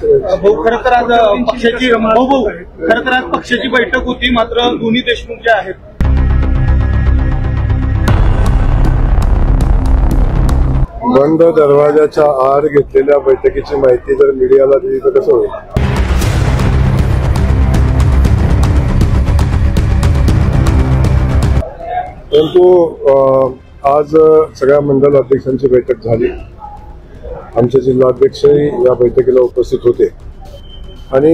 भाऊ खरं तर आज पक्षाची बैठक होती, मात्र दोन्ही देशमुख जे आहेत बंद दरवाजाच्या आड घेतलेल्या बैठकीची माहिती जर मीडियाला दिली तर कसं होईल? परंतु आज सगळ्या मंडल अध्यक्षांची बैठक झाली. आमचे जिल्हाध्यक्षही या बैठकीला उपस्थित होते आणि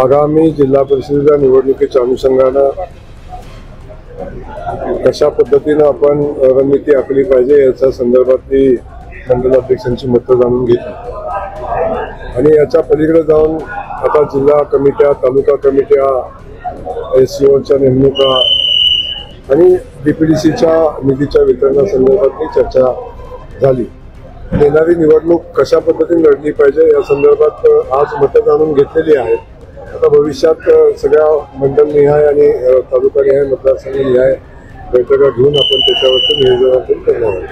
आगामी जिल्हा परिषदेच्या निवडणुकीच्या अनुषंगानं कशा पद्धतीनं आपण रणनीती आखली पाहिजे याच्या संदर्भातली मंडल अध्यक्षांची मतं जाणून घेतली आणि याच्या पलीकडे जाऊन आता जिल्हा कमिट्या, तालुका कमिट्या, SCOच्या नेमणुका आणि DPDCच्या निधीच्या वितरणासंदर्भातली चर्चा झाली. येणारी निवडणूक कशा पद्धतीने लढली पाहिजे या संदर्भात आज मतं जाणून घेतलेली आहेत. आता भविष्यात सगळ्या मंडलनिहाय आणि तालुकानिहाय, मतदारसंघनिहाय बैठका घेऊन आपण त्याच्यावरती नियोजन करणार आहोत.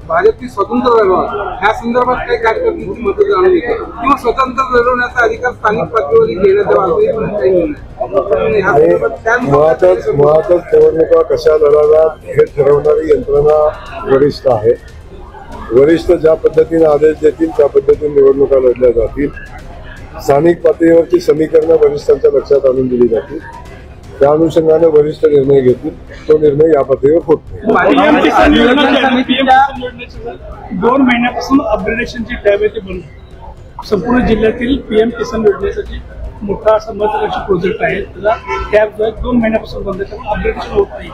भाजपची स्वतंत्र लढवणं ह्या संदर्भात काही कार्यकर्त्यांची मतं जाणून घेतो किंवा स्वतंत्र लढवण्याचा अधिकार स्थानिक पातळीवर घेण्यात मुळातच निवडणुका कशा लढाव्यात हे ठरवणारी यंत्रणा वरिष्ठ आहे. वरिष्ठ ज्या पद्धतीने आदेश देतील त्या पद्धतीने निवडणुका लढल्या जातील. स्थानिक पातळीवरची समीकरणं वरिष्ठांच्या लक्षात आणून दिली जातील. त्या अनुषंगाने वरिष्ठ निर्णय घेतील. तो निर्णय या पातळीवर होत नाही. 2 महिन्यापासून अपग्रेडेशनची टॅब आहे ते बंद. संपूर्ण जिल्ह्यातील PM किसान योजनेसाठी मोठा असा महत्वाचा प्रोजेक्ट आहे. त्याचा टॅब 2 महिन्यापासून बंद आहे, त्यामुळे अपग्रेडेशन होत नाही.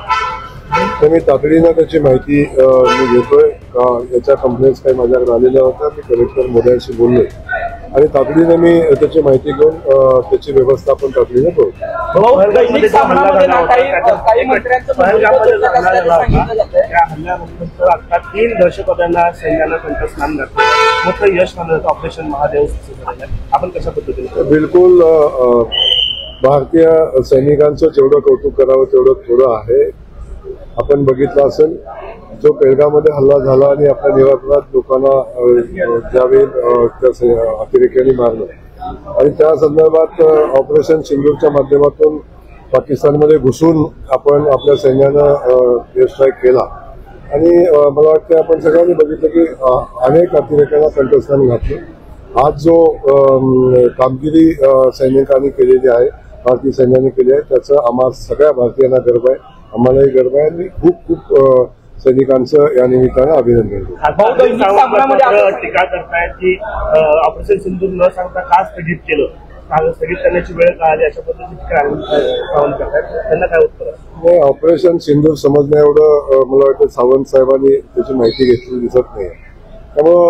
मी तातडीनं त्याची माहिती मी घेतोय. याच्या कंप्लेंट्स काही माझ्याकडे आलेल्या होत्या. मी कलेक्टर मोदयांशी बोललोय आणि तातडीनं मी त्याची माहिती घेऊन त्याची व्यवस्थापन तातडीनं करू. आता 3 दहशतवाद्यांना सैन्यानं कंठस्नान घातलं, मोठं यश मिळालं ऑपरेशन महादेव. आपण कशा पद्धतीने? बिलकुल भारतीय सैनिकांचं जेवढं कौतुक करावं तेवढं थोडं आहे. आपण बघितलं असेल जो पेडगावमध्ये हल्ला झाला आणि आपल्या निवासस्थानात लोकांना ज्यावेळी अतिरेक्यांनी मारलं आणि त्या संदर्भात ऑपरेशन सिंदूरच्या माध्यमातून पाकिस्तानमध्ये घुसून आपण आपल्या सैन्यानं एअर स्ट्राईक केला आणि मला वाटतं आपण सगळ्यांनी बघितलं की अनेक अतिरेक्यांना कंठस्नान घातलं. आज जो कामगिरी सैनिकांनी केलेली आहे, भारतीय सैन्याने केली आहे, त्याचं आम्हा सगळ्या भारतीयांना गर्व आहे. आम्हालाही गर्व आहे आणि खूप सैनिकांचं या निमित्तानं अभिनंदन करतो. टीका करतायत की ऑपरेशन सिंधूर न सांगता का स्थगित केलं, स्थगित करण्याची वेळ का आली, अशा पद्धतीची त्यांना काय उत्तर आहे? ऑपरेशन सिंधूर समजण्या एवढं मला वाटतं सावंत साहेबांनी त्याची माहिती घेतली दिसत नाही. त्यामुळं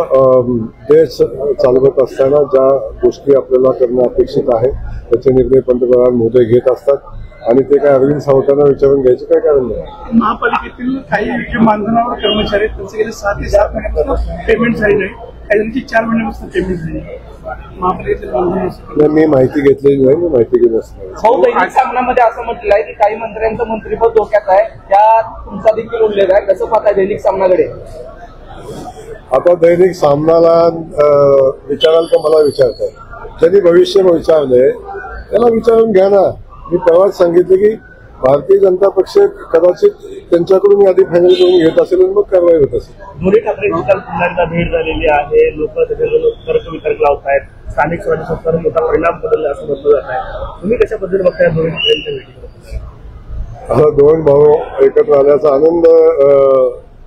देश चालवत असताना ज्या गोष्टी आपल्याला करणं अपेक्षित आहे त्याचे निर्णय पंतप्रधान मोदी घेत असतात आणि ते काय अरविंद सावंतांना विचारून घ्यायचे काय कारण नाही. महापालिकेतील काही मानधनावर कर्मचारी आहेत, त्यांचे गेले 6 ते 7 महिन्यापासून पेमेंट झाली नाही, काही 4 महिन्यापासून पेमेंट झाली महापालिकेतील. मी माहिती घेतलेली नाही, मी माहिती घेत असणार. दैनिक सामनामध्ये असं म्हटलं आहे की काही मंत्र्यांचं मंत्रिपद धोक्यात आहे, त्यात तुमचा देखील उल्लेख आहे. कसं पाहताय दैनिक सामनाकडे? आता दैनिक सामनाला विचाराल का मला विचारताय? ज्यांनी भविष्य विचारलंय त्याला विचारून घ्या ना. मी तेव्हाच सांगितलं की भारतीय जनता पक्ष कदाचित त्यांच्याकडून यादी फायनल करून घेत असेल आणि मग कारवाई होत असेल. दोन्ही ठाकरेंची काल पुन्हा भेट झालेली आहे. लोक त्याच्यावर तर्कवितर्क लावत आहेत. स्थानिक स्वराज्य संस्थांवर मोठा परिणाम बदलला असं म्हटलं जात आहे. तुम्ही कशा पद्धतीने बघताय दोन्ही ठाकरेंच्या भेटीकडे? 2 भाऊ एकत्र आल्याचा आनंद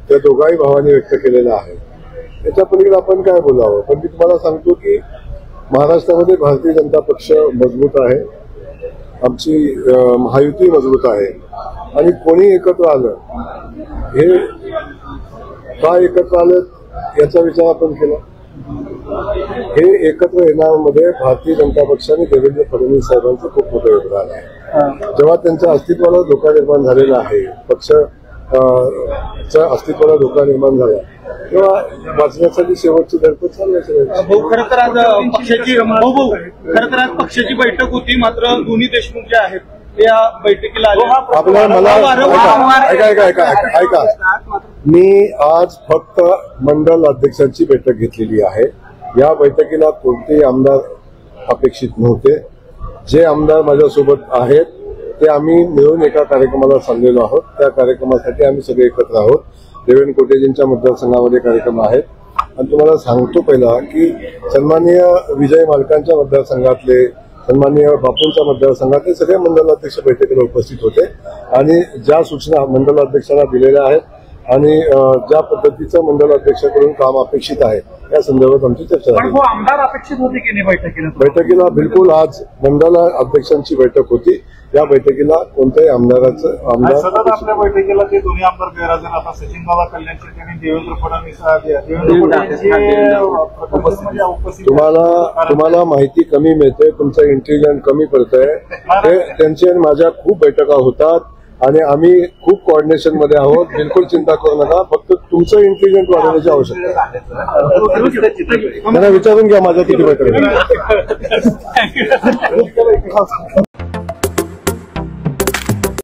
त्या दोघाही भावांनी व्यक्त केलेला आहे. त्याच्या पलीकडे आपण काय बोलावं? पण मी तुम्हाला सांगतो की महाराष्ट्रामध्ये भारतीय जनता पक्ष मजबूत आहे, आमची महायुती मजबूत आहे आणि कोणी एकत्र आलं, हे का एकत्र आलं याचा विचार आपण केला. हे एकत्र येण्यामध्ये भारतीय जनता पक्षाने देवेंद्र फडणवीस साहेबांचं खूप मोठं योगदान आहे. जेव्हा त्यांच्या अस्तित्वाला धोका निर्माण झालेला आहे, पक्षाच्या अस्तित्वाला धोका निर्माण झाला, तेव्हा वाचण्यासाठी शेवटची धडपड चालण्याची. खरं तर आज पक्षाची बैठक होती, मात्र दोन्ही देशमुख जे आहेत या बैठकीला आले. आपल्या मला ऐका मी आज फक्त मंडल अध्यक्षांची बैठक घेतलेली आहे. या बैठकीला कोणतेही आमदार अपेक्षित नव्हते. जे आमदार माझ्यासोबत आहेत ते आम्ही मिळून एका कार्यक्रमाला चाललेलो आहोत. त्या कार्यक्रमासाठी आम्ही सगळे एकत्र आहोत. देवेंद्र कोटेजींच्या मतदारसंघामध्ये कार्यक्रम आहेत. आणि तुम्हाला सांगतो पहिला की सन्माननीय विजय मालकांच्या मतदारसंघातले, सन्माननीय बापूंच्या मतदारसंघातले सगळे मंडलाध्यक्ष बैठकीला उपस्थित होते आणि ज्या सूचना मंडलाध्यक्षांना दिलेल्या आहेत आणि ज्या पद्धतीचं मंडलाध्यक्षाकडून काम अपेक्षित आहे त्या संदर्भात आमची चर्चा झाली. आमदार अपेक्षित होते की नाही बैठकीला बिलकुल आज मंडल अध्यक्षांची बैठक होती. या बैठकीला कोणत्याही आमदाराचं सतत आपल्या बैठकीला ते दोन्ही आमदार गैरहजर. आता सचिन बाबा कल्याणचे आणि देवेंद्र फडणवीस तुम्हाला माहिती कमी मिळते, तुमचं इंटेलिजन्स कमी पडतंय. त्यांची आणि माझ्या खूप बैठका होतात आणि आम्ही खूप कोऑर्डिनेशन मध्ये आहोत. बिलकुल चिंता करू नका. फक्त तुमचं इंटेलिजन्स वाढवण्याची आवश्यकता आहे. त्यांना विचारून घ्या माझ्या किती बैठक